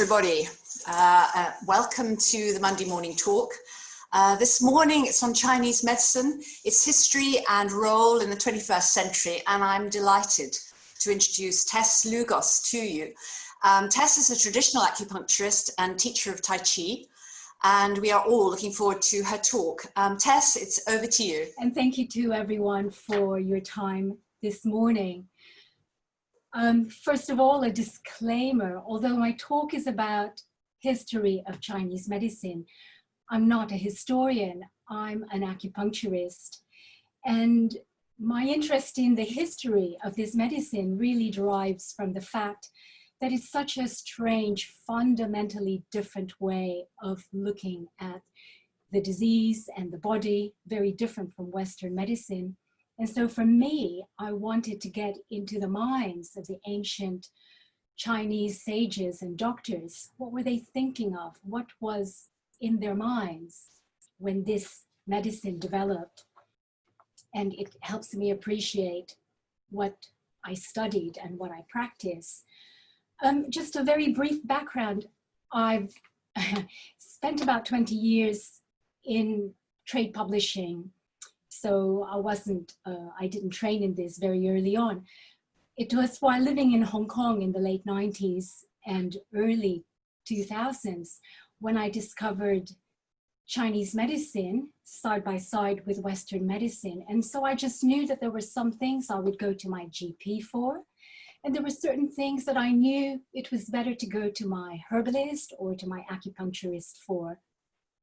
everybody. Welcome to the Monday morning talk. This morning it's on Chinese medicine, its history and role in the 21st century, and I'm delighted to introduce Tess Lugos to you. Tess is a traditional acupuncturist and teacher of Tai Chi, and we are all looking forward to her talk. Tess, it's over to you. And thank you to everyone for your time this morning. First of all, a disclaimer: although my talk is about history of Chinese medicine, I'm not a historian, I'm an acupuncturist. And my interest in the history of this medicine really derives from the fact that it's such a strange, fundamentally different way of looking at the disease and the body, very different from Western medicine. And so for me, I wanted to get into the minds of the ancient Chinese sages and doctors. What were they thinking of? What was in their minds when this medicine developed? And it helps me appreciate what I studied and what I practice. Just a very brief background. I've spent about 20 years in trade publishing. So I didn't train in this very early on. It was while living in Hong Kong in the late 90s and early 2000s when I discovered Chinese medicine side by side with Western medicine. And so I just knew that there were some things I would go to my GP for. And there were certain things that I knew it was better to go to my herbalist or to my acupuncturist for.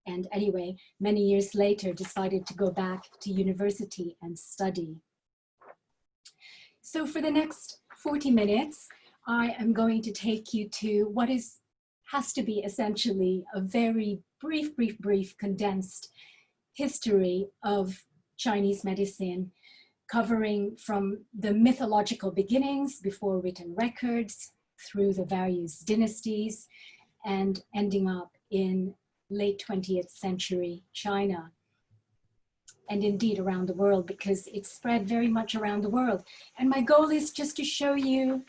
And anyway, many years later, decided to go back to university and study. So for the next 40 minutes, I am going to take you to what has to be essentially a very brief, condensed history of Chinese medicine, covering from the mythological beginnings before written records, through the various dynasties, and ending up in late 20th century China, and indeed around the world, because it spread very much around the world. And my goal is just to show you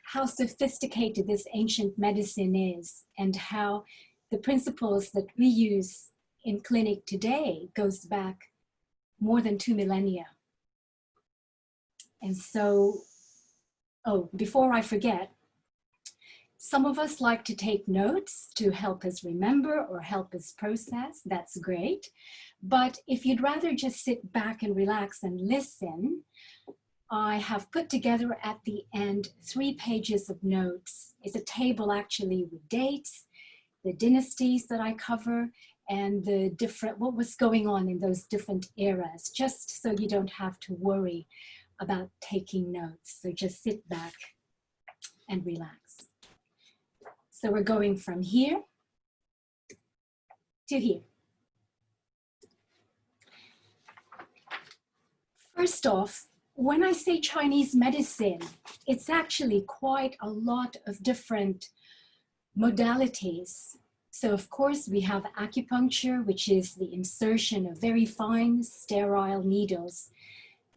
how sophisticated this ancient medicine is and how the principles that we use in clinic today goes back more than 2 millennia. And so, before I forget, some of us like to take notes to help us remember or help us process. That's great. But if you'd rather just sit back and relax and listen, I have put together at the end 3 pages of notes. It's a table actually with dates, the dynasties that I cover, and what was going on in those different eras, just so you don't have to worry about taking notes. So just sit back and relax. So we're going from here to here. First off, when I say Chinese medicine, it's actually quite a lot of different modalities. So of course we have acupuncture, which is the insertion of very fine sterile needles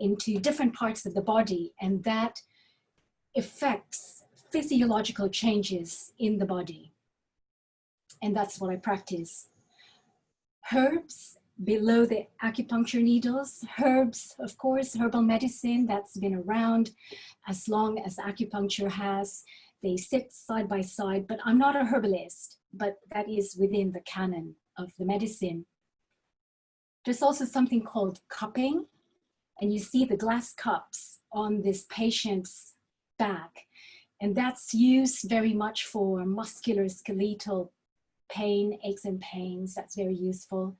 into different parts of the body, and that affects physiological changes in the body. And that's what I practice. Herbs below the acupuncture needles. Herbs, of course, herbal medicine that's been around as long as acupuncture has. They sit side by side, but I'm not a herbalist, but that is within the canon of the medicine. There's also something called cupping, and you see the glass cups on this patient's back. And that's used very much for musculoskeletal pain, aches and pains. That's very useful.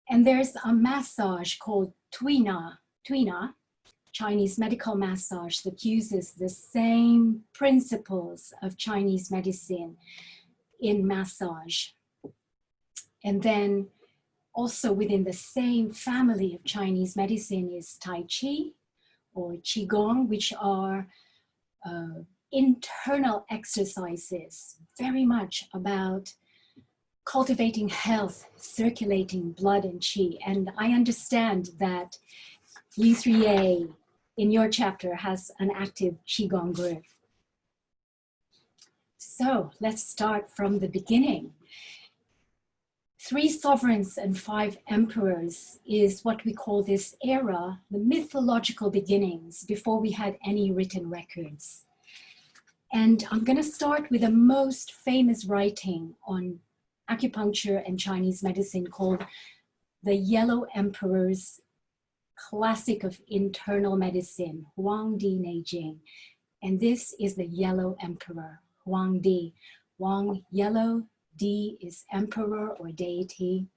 And there's a massage called tuina, Chinese medical massage, that uses the same principles of Chinese medicine in massage. And then also within the same family of Chinese medicine is Tai Chi or Qigong, which are internal exercises, very much about cultivating health, circulating blood and qi. And I understand that U3A in your chapter has an active Qigong group. So let's start from the beginning. 3 sovereigns and 5 emperors is what we call this era, the mythological beginnings, before we had any written records. And I'm going to start with the most famous writing on acupuncture and Chinese medicine called The Yellow Emperor's Classic of Internal Medicine, Wang de Jing. And this is the Yellow Emperor, Wang Di. Wang, yellow, Di is emperor or deity.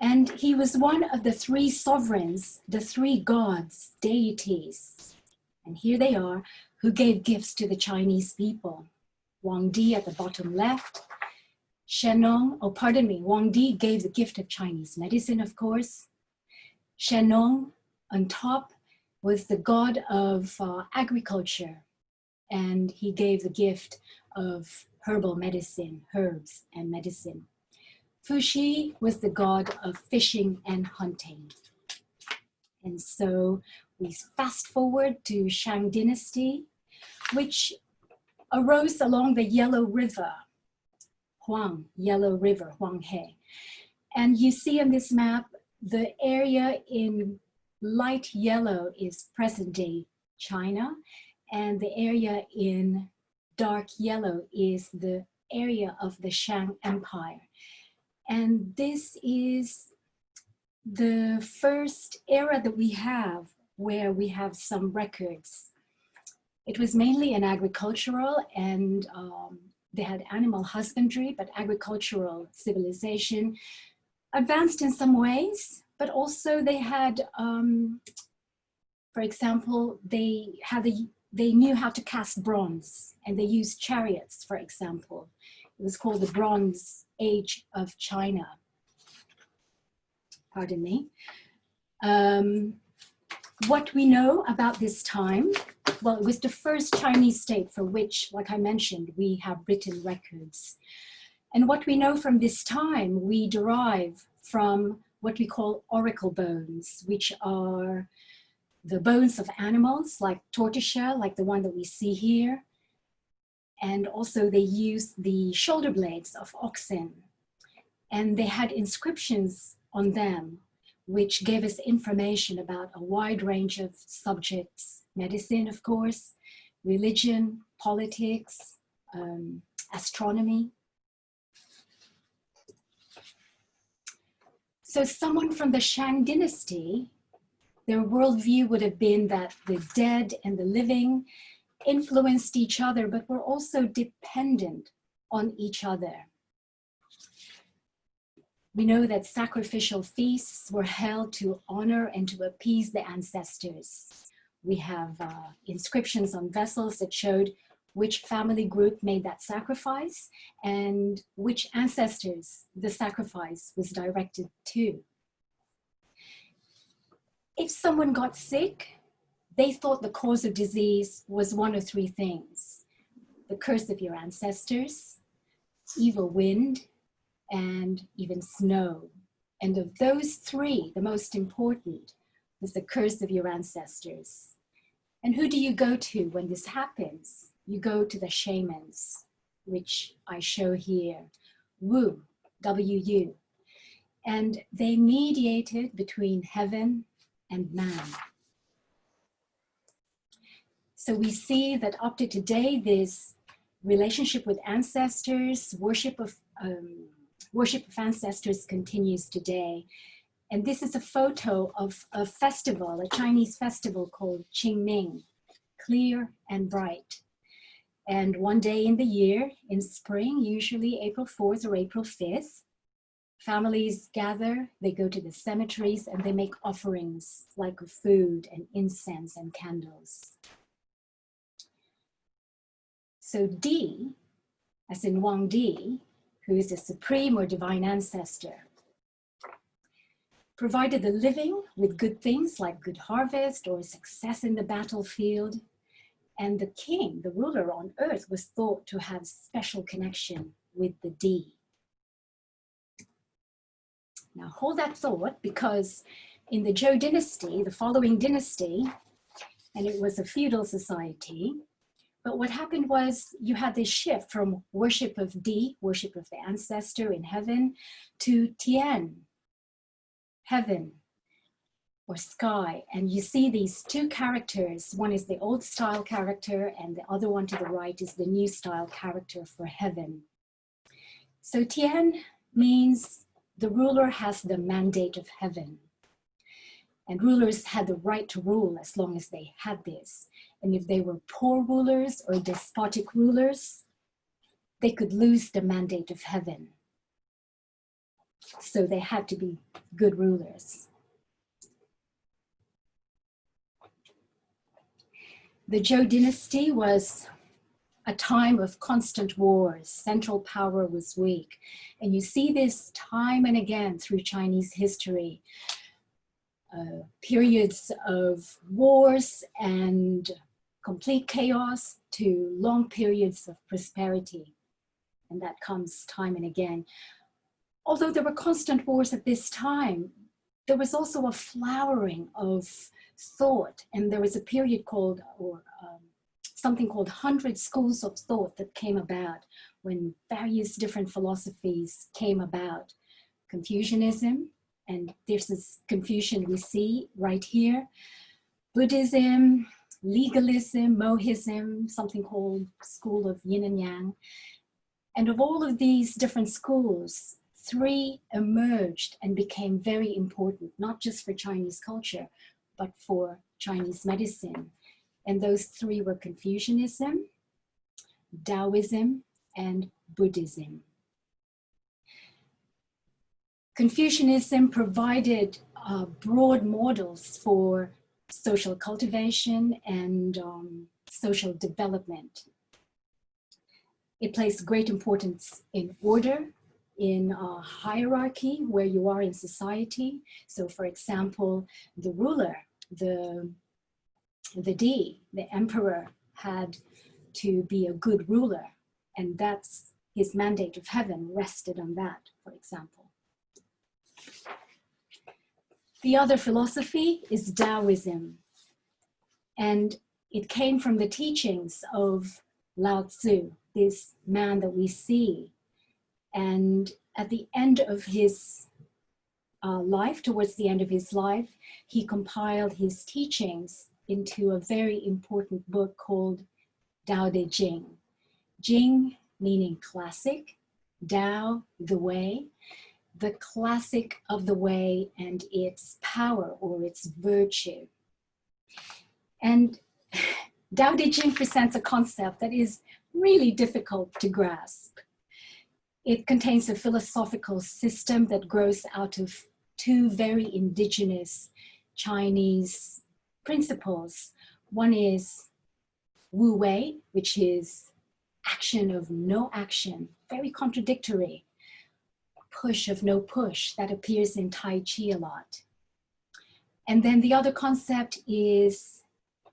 And he was one of the 3 sovereigns, the 3 gods, deities. And here they are, who gave gifts to the Chinese people. Wang Di at the bottom left. Wang Di gave the gift of Chinese medicine, of course. Shenong on top was the god of agriculture, and he gave the gift of herbal medicine, herbs and medicine. Fuxi was the god of fishing and hunting. And so we fast forward to Shang Dynasty, which arose along the Yellow River, Huang, Yellow River, Huanghe. And you see on this map, the area in light yellow is present-day China, and the area in dark yellow is the area of the Shang Empire. And this is the first era that we have where we have some records. It was mainly an agricultural, and they had animal husbandry, but agricultural civilization advanced in some ways, but also they had, for example, they knew how to cast bronze, and they used chariots, for example. It was called the Bronze Age of China. Pardon me. What we know about this time, well, it was the first Chinese state for which, like I mentioned, we have written records. And what we know from this time, we derive from what we call oracle bones, which are the bones of animals like tortoiseshell, like the one that we see here. And also they used the shoulder blades of oxen. And they had inscriptions on them, which gave us information about a wide range of subjects: medicine, of course, religion, politics, astronomy. So someone from the Shang Dynasty, their worldview would have been that the dead and the living influenced each other, but were also dependent on each other. We know that sacrificial feasts were held to honor and to appease the ancestors. We have inscriptions on vessels that showed which family group made that sacrifice and which ancestors the sacrifice was directed to. If someone got sick, they thought the cause of disease was one of 3 things: the curse of your ancestors, evil wind, and even snow. And of those 3, the most important was the curse of your ancestors. And who do you go to when this happens? You go to the shamans, which I show here, Wu, W-U. And they mediated between heaven and man. So we see that up to today, this relationship with ancestors, worship of ancestors continues today. And this is a photo of a festival, a Chinese festival called Qingming, clear and bright. And one day in the year, in spring, usually April 4th or April 5th, families gather, they go to the cemeteries, and they make offerings like of food and incense and candles. So Di, as in Wang Di, who is the supreme or divine ancestor, provided the living with good things like good harvest or success in the battlefield. And the king, the ruler on earth, was thought to have special connection with the Di. Now hold that thought, because in the Zhou dynasty, the following dynasty, and it was a feudal society, But what happened was you had this shift from worship of Di, worship of the ancestor in heaven, to Tian, heaven or sky. And you see these two characters. One is the old style character and the other one to the right is the new style character for heaven. So Tian means the ruler has the mandate of heaven. And rulers had the right to rule as long as they had this. And if they were poor rulers or despotic rulers, they could lose the mandate of heaven. So they had to be good rulers. The Zhou dynasty was a time of constant wars. Central power was weak. And you see this time and again through Chinese history. Periods of wars and complete chaos to long periods of prosperity. And that comes time and again. Although there were constant wars at this time, there was also a flowering of thought. And there was a period called, something called 100 schools of thought that came about when various different philosophies came about. Confucianism, and this is Confucian we see right here. Buddhism, legalism, Mohism, something called school of Yin and Yang. And of all of these different schools, 3 emerged and became very important, not just for Chinese culture, but for Chinese medicine. And those 3 were Confucianism, Taoism, and Buddhism. Confucianism provided broad models for social cultivation and social development. It placed great importance in order, in hierarchy, where you are in society. So for example, the ruler, the Di, the emperor, had to be a good ruler, and that's his mandate of heaven rested on that, for example. The other philosophy is Taoism, and it came from the teachings of Lao Tzu, this man that we see. And at the end of his life, towards the end of his life, he compiled his teachings into a very important book called Dao de Jing. Jing meaning classic, Dao, the way, the classic of the way and its power or its virtue. And Dao de Jing presents a concept that is really difficult to grasp. It contains a philosophical system that grows out of 2 very indigenous Chinese principles. One is Wu Wei, which is action of no action, very contradictory. Push of no push, that appears in Tai Chi a lot. And then the other concept is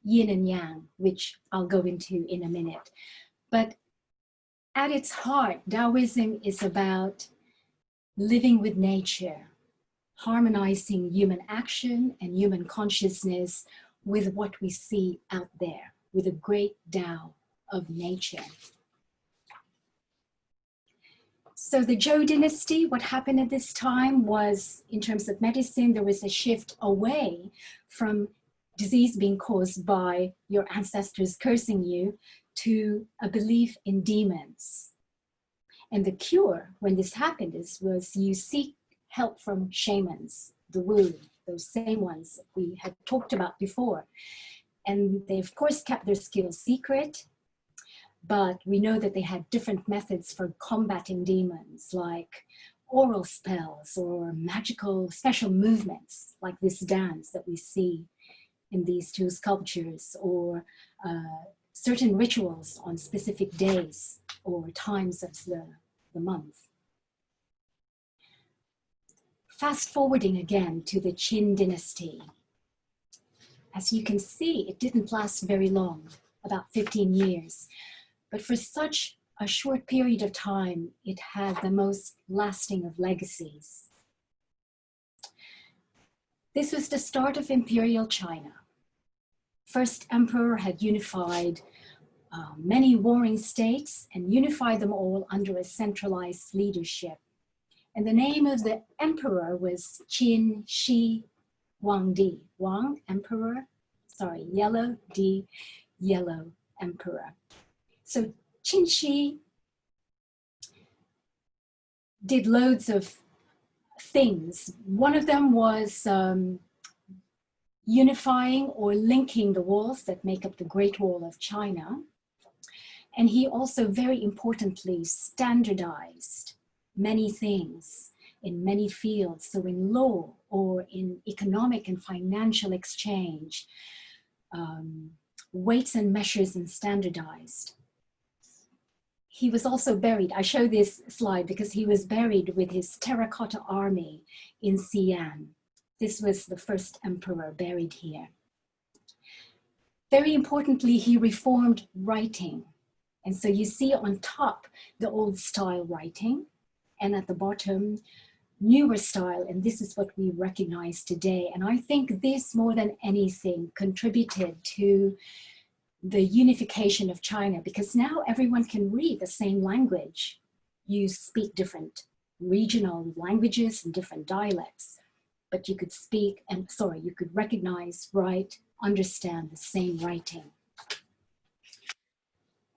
Yin and Yang, which I'll go into in a minute. But at its heart, Taoism is about living with nature, harmonizing human action and human consciousness with what we see out there, with a great Tao of nature. So the Zhou dynasty, what happened at this time was, in terms of medicine, there was a shift away from disease being caused by your ancestors cursing you to a belief in demons. And the cure, when this happened, was you seek help from shamans, the Wu, those same ones we had talked about before. And they, of course, kept their skills secret. But we know that they had different methods for combating demons, like oral spells or magical special movements, like this dance that we see in these 2 sculptures, or certain rituals on specific days or times of the month. Fast forwarding again to the Qin Dynasty. As you can see, it didn't last very long, about 15 years. But for such a short period of time, it had the most lasting of legacies. This was the start of Imperial China. First emperor had unified many warring states and unify them all under a centralized leadership. And the name of the emperor was Qin Shi Wang Di. Wang, emperor, sorry, yellow, Di, yellow emperor. So Qin Shi did loads of things. One of them was unifying or linking the walls that make up the Great Wall of China. And he also, very importantly, standardized many things in many fields. So in law or in economic and financial exchange, weights and measures and standardized. He was also buried. I show this slide because he was buried with his terracotta army in Xi'an. This was the first emperor buried here. Very importantly, he reformed writing. And so you see on top the old style writing, and at the bottom, newer style, and this is what we recognize today. And I think this, more than anything, contributed to the unification of China, because now everyone can read the same language. You speak different regional languages and different dialects, but you could speak, and sorry, you could recognize, write, understand the same writing.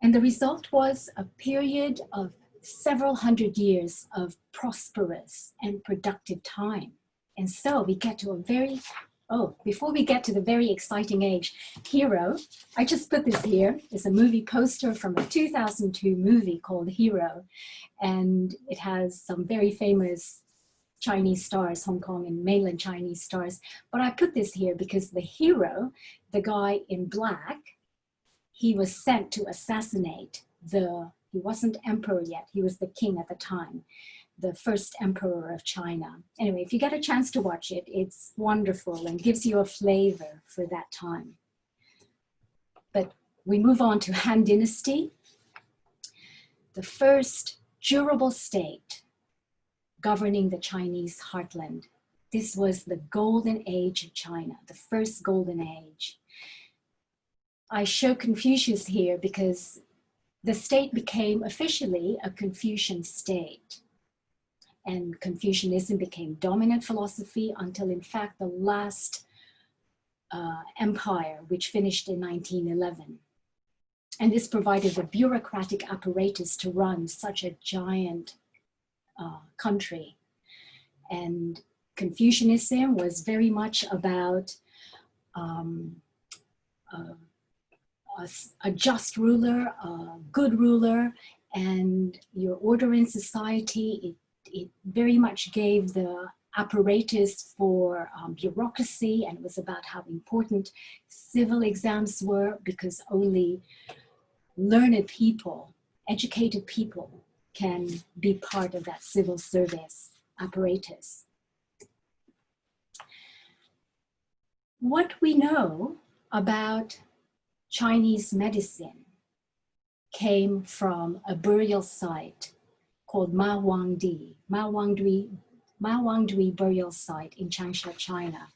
And the result was a period of several hundred years of prosperous and productive time. And so we get to a very, before we get to the very exciting age, Hero, I just put this here, is a movie poster from a 2002 movie called Hero. And it has some very famous Chinese stars, Hong Kong and mainland Chinese stars. But I put this here because the hero, the guy in black, he was sent to assassinate he wasn't emperor yet, he was the king at the time, the first emperor of China. Anyway, if you get a chance to watch it, it's wonderful and gives you a flavor for that time. But we move on to Han Dynasty, the first durable state governing the Chinese heartland. This was the golden age of China, the first golden age. I show Confucius here because the state became officially a Confucian state. And Confucianism became dominant philosophy until, in fact, the last empire, which finished in 1911. And this provided the bureaucratic apparatus to run such a giant country. And Confucianism was very much about a just ruler, a good ruler, and your order in society. It very much gave the apparatus for bureaucracy, and it was about how important civil exams were, because only learned people, educated people can be part of that civil service apparatus. What we know about Chinese medicine came from a burial site called Ma Wang Di burial site in Changsha, China.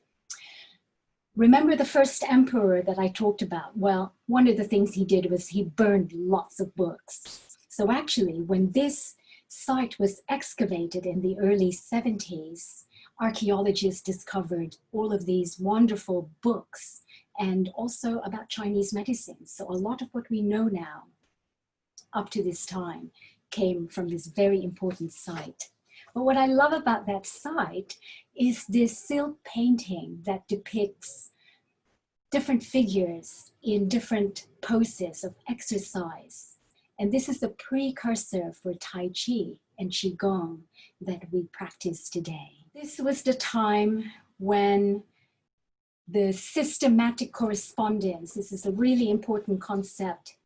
Remember the first emperor that I talked about? Well, one of the things he did was he burned lots of books. So actually, when this site was excavated in the early 70s, archaeologists discovered all of these wonderful books and also about Chinese medicine. So a lot of what we know now up to this time came from this very important site. But what I love about that site is this silk painting that depicts different figures in different poses of exercise. And this is the precursor for Tai Chi and Qigong that we practice today. This was the time when the systematic correspondence, this is a really important concept,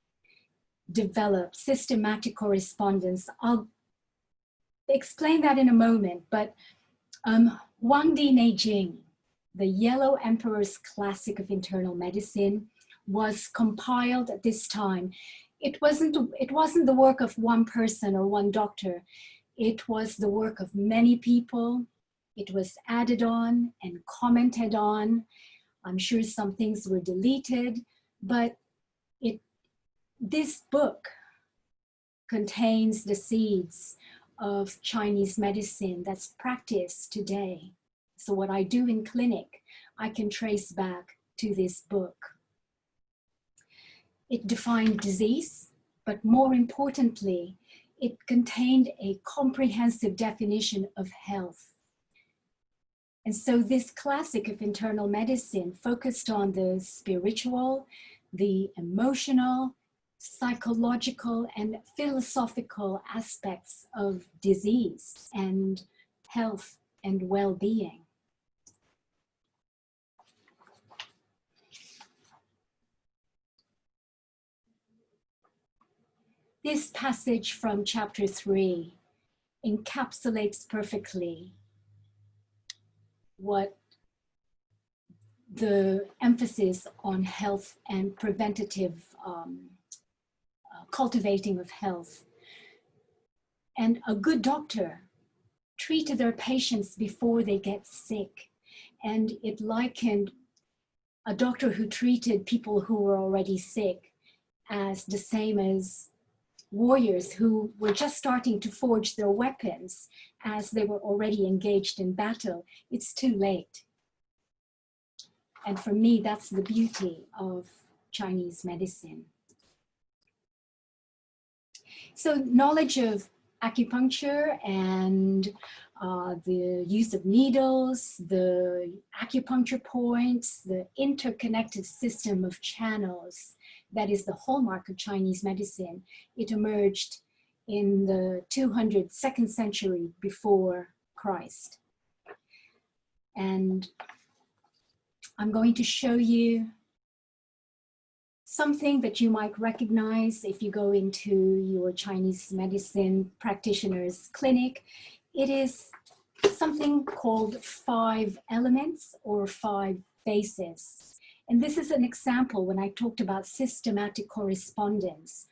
developed. Systematic correspondence. I'll explain that in a moment, but Wang de Jing, the Yellow Emperor's Classic of Internal Medicine, was compiled at this time. It wasn't the work of one person or one doctor. It was the work of many people. It was added on and commented on. I'm sure some things were deleted, but this book contains the seeds of Chinese medicine that's practiced today. So what I do in clinic, I can trace back to this book. It defined disease, but more importantly, it contained a comprehensive definition of health. And so this classic of internal medicine focused on the spiritual, the emotional, psychological, and philosophical aspects of disease and health and well-being. This passage from chapter 3 encapsulates perfectly what the emphasis on health and preventative cultivating of health. And a good doctor treated their patients before they get sick. And it likened a doctor who treated people who were already sick as the same as warriors who were just starting to forge their weapons as they were already engaged in battle. It's too late. And for me, that's the beauty of Chinese medicine. So knowledge of acupuncture and the use of needles, the acupuncture points, the interconnected system of channels, that is the hallmark of Chinese medicine. It emerged in the 202nd century before Christ. And I'm going to show you something that you might recognize if you go into your Chinese medicine practitioner's clinic. It is something called 5 elements or 5 faces. And this is an example when I talked about systematic correspondence.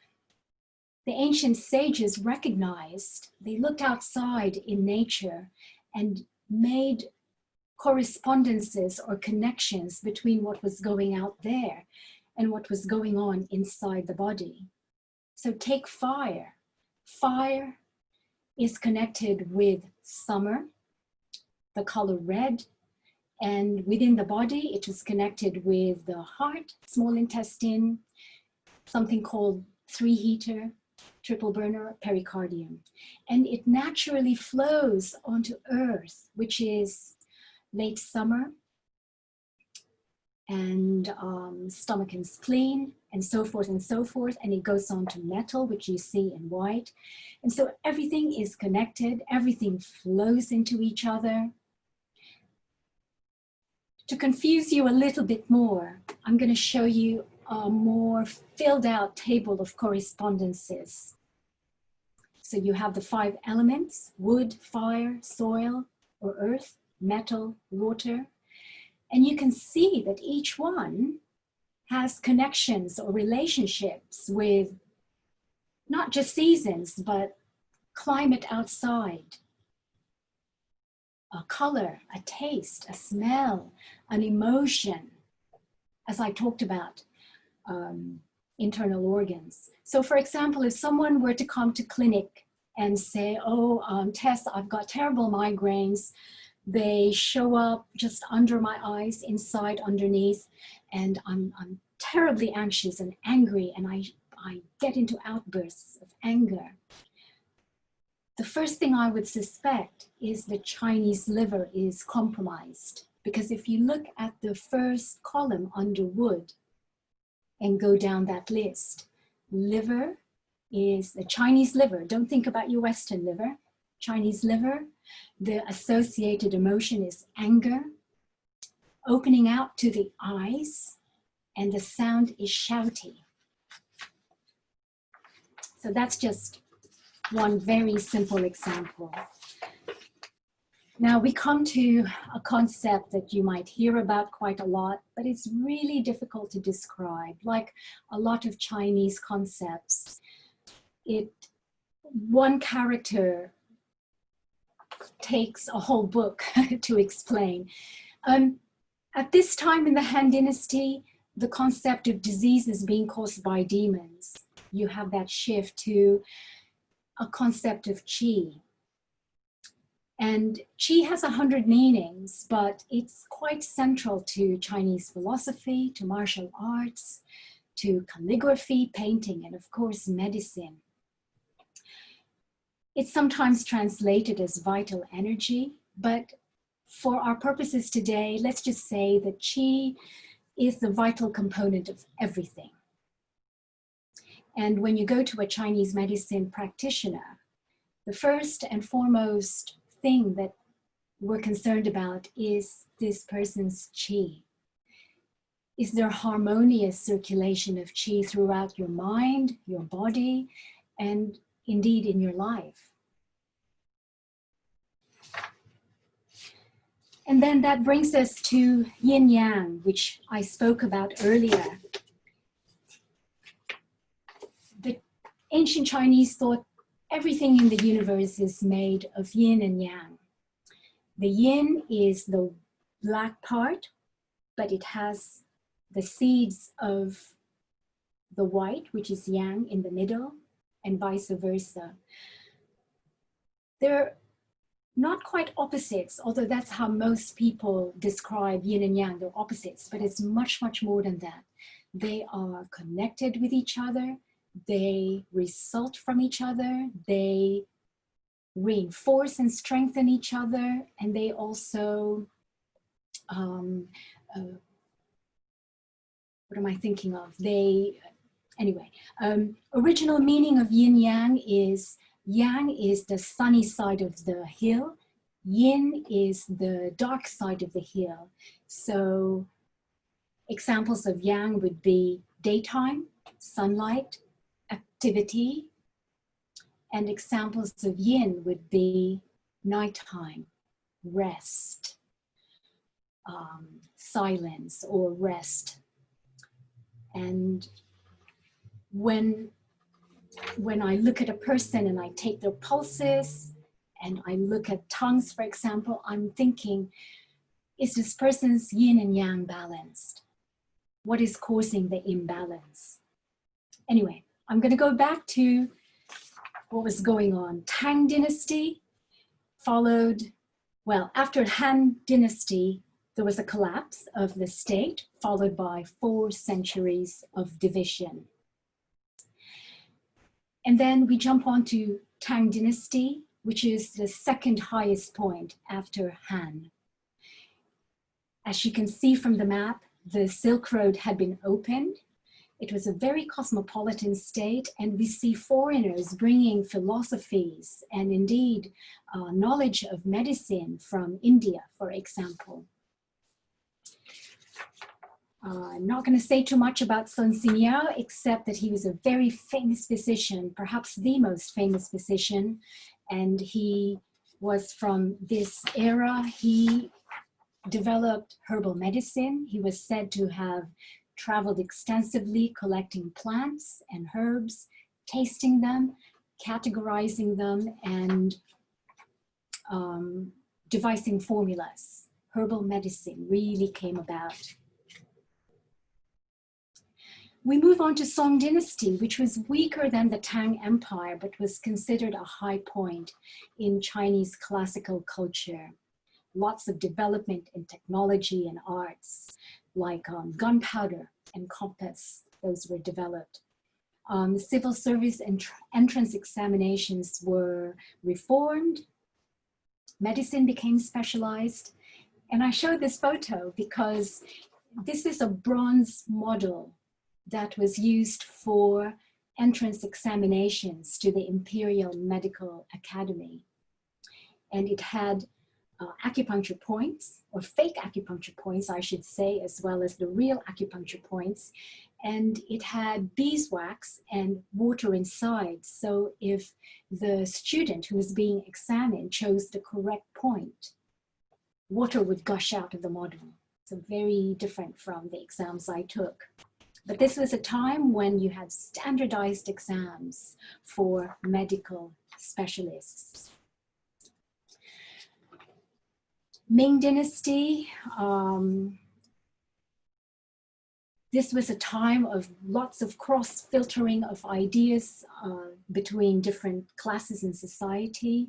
The ancient sages recognized, they looked outside in nature and made correspondences or connections between what was going out there and what was going on inside the body. So take fire. Fire is connected with summer, the color red, and within the body, it is connected with the heart, small intestine, something called 3-heater, triple burner, pericardium. And it naturally flows onto earth, which is late summer, and stomach and spleen, and so forth and so forth. And it goes on to metal, which you see in white. And so everything is connected, everything flows into each other. To confuse you a little bit more, I'm going to show you a more filled out table of correspondences. So you have the 5 elements: wood, fire, soil or earth, metal, water. And you can see that each one has connections or relationships with not just seasons, but climate outside, a color, a taste, a smell, an emotion, as I talked about, internal organs. So for example, if someone were to come to clinic and say, oh, Tess, I've got terrible migraines. They show up just under my eyes, inside, underneath, and I'm terribly anxious and angry, and I get into outbursts of anger. The first thing I would suspect is the Chinese liver is compromised, because if you look at the first column under wood and go down that list, liver is the Chinese liver. Don't think about your Western liver. Chinese liver, the associated emotion is anger, opening out to the eyes, and the sound is shouty. So that's just one very simple example. Now we come to a concept that you might hear about quite a lot, but it's really difficult to describe. Like a lot of Chinese concepts, one character takes a whole book to explain. At this time in the Han Dynasty, the concept of disease is being caused by demons. you have that shift to a concept of Qi. And Qi has 100 meanings, but it's quite central to Chinese philosophy, to martial arts, to calligraphy, painting, and of course, medicine. It's sometimes translated as vital energy, but for our purposes today, let's just say that Qi is the vital component of everything. And when you go to a Chinese medicine practitioner, the first and foremost thing that we're concerned about is this person's Qi. Is there harmonious circulation of Qi throughout your mind, your body, and indeed in your life? And then that brings us to Yin Yang, which I spoke about earlier. The ancient Chinese thought everything in the universe is made of yin and yang. The yin is the black part, but it has the seeds of the white, which is yang, in the middle, and vice versa. They're not quite opposites, although that's how most people describe yin and yang. They're opposites, but it's much, much more than that. They are connected with each other. They result from each other. They reinforce and strengthen each other. And they also, what am I thinking of? Original meaning of yin yang is yang is the sunny side of the hill. Yin is the dark side of the hill. So examples of yang would be daytime, sunlight, activity, and examples of yin would be nighttime, rest, silence or rest. And when I look at a person and I take their pulses and I look at tongues, for example, I'm thinking, is this person's yin and yang balanced? What is causing the imbalance? Anyway, I'm going to go back to what was going on. Tang Dynasty followed, well, after Han Dynasty, there was a collapse of the state, followed by 4 centuries of division. And then we jump on to Tang Dynasty, which is the second highest point after Han. As you can see from the map, the Silk Road had been opened. It was a very cosmopolitan state, and we see foreigners bringing philosophies and indeed knowledge of medicine from India, for example. I'm not going to say too much about Sun Xinyan, except that he was a very famous physician, perhaps the most famous physician, and he was from this era. He developed herbal medicine. He was said to have traveled extensively collecting plants and herbs, tasting them, categorizing them, and devising formulas. Herbal medicine really came about. We move on to Song Dynasty, which was weaker than the Tang Empire, but was considered a high point in Chinese classical culture. Lots of development in technology and arts, like gunpowder and compass, those were developed. Civil service and entrance examinations were reformed. Medicine became specialized. And I show this photo because this is a bronze model that was used for entrance examinations to the Imperial Medical Academy. And it had acupuncture points, or fake acupuncture points, I should say, as well as the real acupuncture points. And it had beeswax and water inside. So if the student who was being examined chose the correct point, water would gush out of the model. So very different from the exams I took. But this was a time when you had standardized exams for medical specialists. Ming Dynasty, This was a time of lots of cross-filtering of ideas between different classes in society.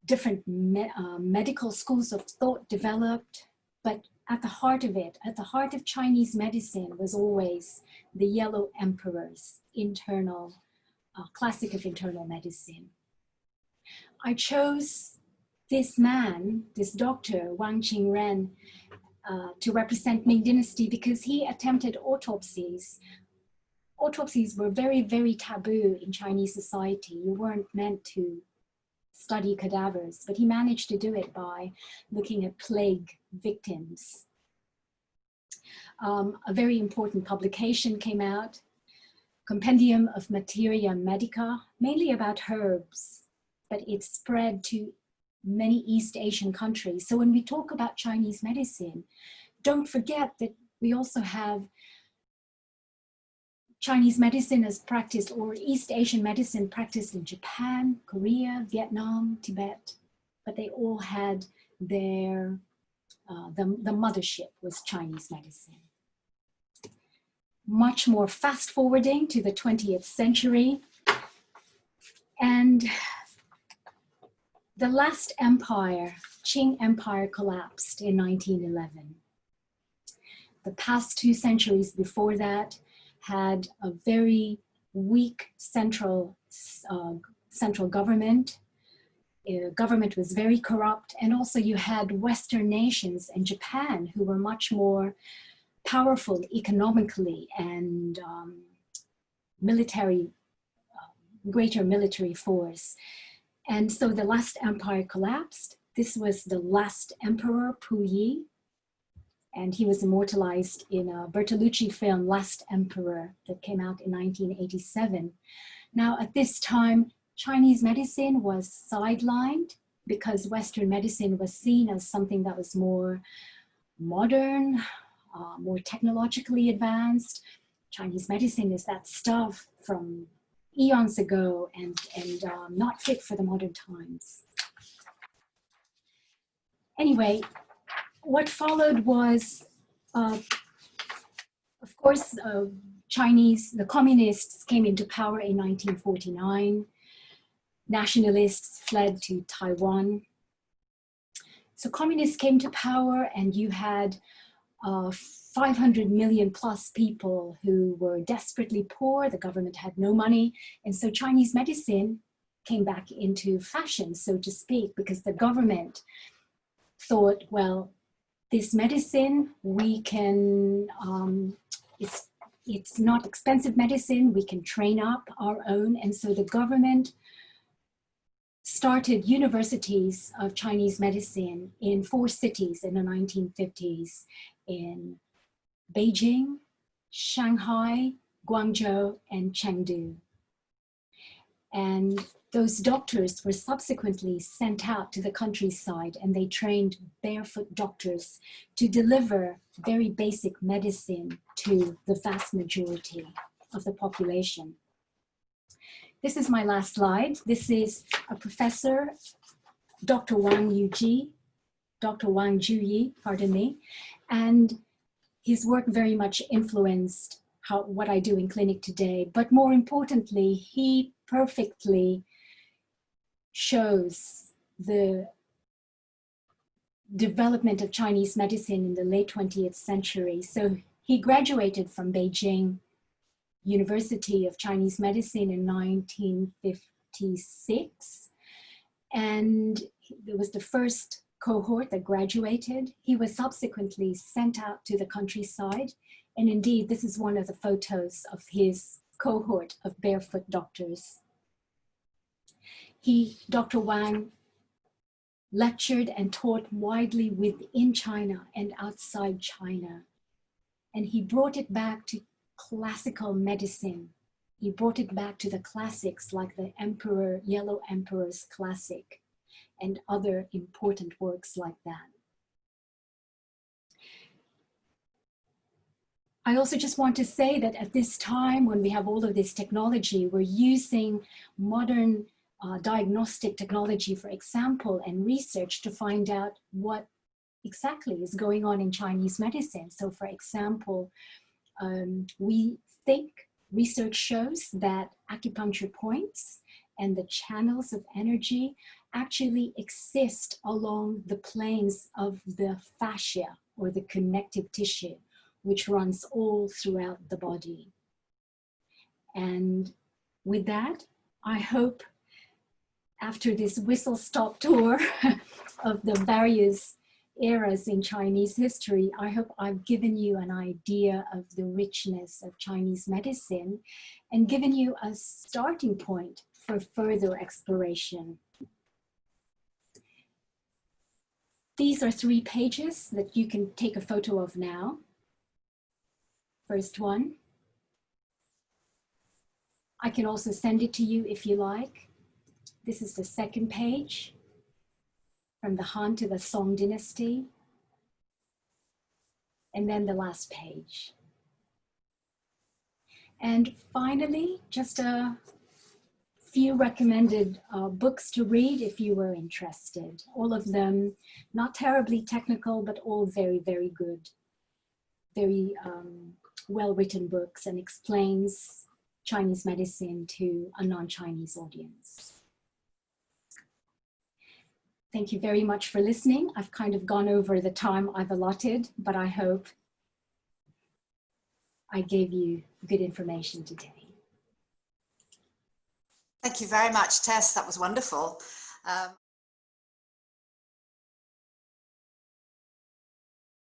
Different medical schools of thought developed, but at the heart of it, at the heart of Chinese medicine was always the Yellow Emperor's internal, classic of internal medicine. I chose this man, this doctor, Wang Qingren, to represent Ming Dynasty because he attempted autopsies. Autopsies were very, very taboo in Chinese society. You weren't meant to study cadavers, but he managed to do it by looking at plague victims. A very important publication came out, Compendium of Materia Medica, mainly about herbs, but it spread to many East Asian countries. So when we talk about Chinese medicine, don't forget that we also have Chinese medicine as practiced, or East Asian medicine practiced in Japan, Korea, Vietnam, Tibet, but they all had their, the mothership was Chinese medicine. Much more fast forwarding to the 20th century. And the last empire, Qing Empire, collapsed in 1911. The past 2 centuries before that had a very weak central government. Government was very corrupt, and also you had Western nations and Japan who were much more powerful economically and greater military force. And so the last empire collapsed. This was the last emperor, Puyi, and he was immortalized in a Bertolucci film, Last Emperor, that came out in 1987. Now, at this time, Chinese medicine was sidelined because Western medicine was seen as something that was more modern, more technologically advanced. Chinese medicine is that stuff from eons ago and not fit for the modern times. Anyway, what followed was, of course, the communists came into power in 1949. Nationalists fled to Taiwan. So communists came to power, and you had 500 million plus people who were desperately poor. The government had no money. And so Chinese medicine came back into fashion, so to speak, because the government thought, well, this medicine, we can, it's not expensive medicine, we can train up our own. And so the government started universities of Chinese medicine in 4 cities in the 1950s, in Beijing, Shanghai, Guangzhou, and Chengdu. And those doctors were subsequently sent out to the countryside, and they trained barefoot doctors to deliver very basic medicine to the vast majority of the population. This is my last slide. This is a professor, Dr. Wang Juyi, pardon me, and his work very much influenced what I do in clinic today. But more importantly, he perfectly shows the development of Chinese medicine in the late 20th century. So he graduated from Beijing University of Chinese Medicine in 1956. And it was the first cohort that graduated. He was subsequently sent out to the countryside. And indeed, this is one of the photos of his cohort of barefoot doctors. Dr. Wang, lectured and taught widely within China and outside China. And he brought it back to classical medicine. He brought it back to the classics like the Yellow Emperor's Classic and other important works like that. I also just want to say that at this time, when we have all of this technology, we're using modern diagnostic technology, for example, and research to find out what exactly is going on in Chinese medicine. So for example, we think research shows that acupuncture points and the channels of energy actually exist along the planes of the fascia, or the connective tissue, which runs all throughout the body. And with that, I hope after this whistle-stop tour of the various eras in Chinese history, I hope I've given you an idea of the richness of Chinese medicine and given you a starting point for further exploration. These are 3 pages that you can take a photo of now. First one. I can also send it to you if you like. This is the second page, from the Han to the Song Dynasty. And then the last page. And finally, just a few recommended books to read if you were interested. All of them not terribly technical, but all very, very good. Very well-written books, and explains Chinese medicine to a non-Chinese audience. Thank you very much for listening. I've kind of gone over the time I've allotted, but I hope I gave you good information today. Thank you very much, Tess. That was wonderful.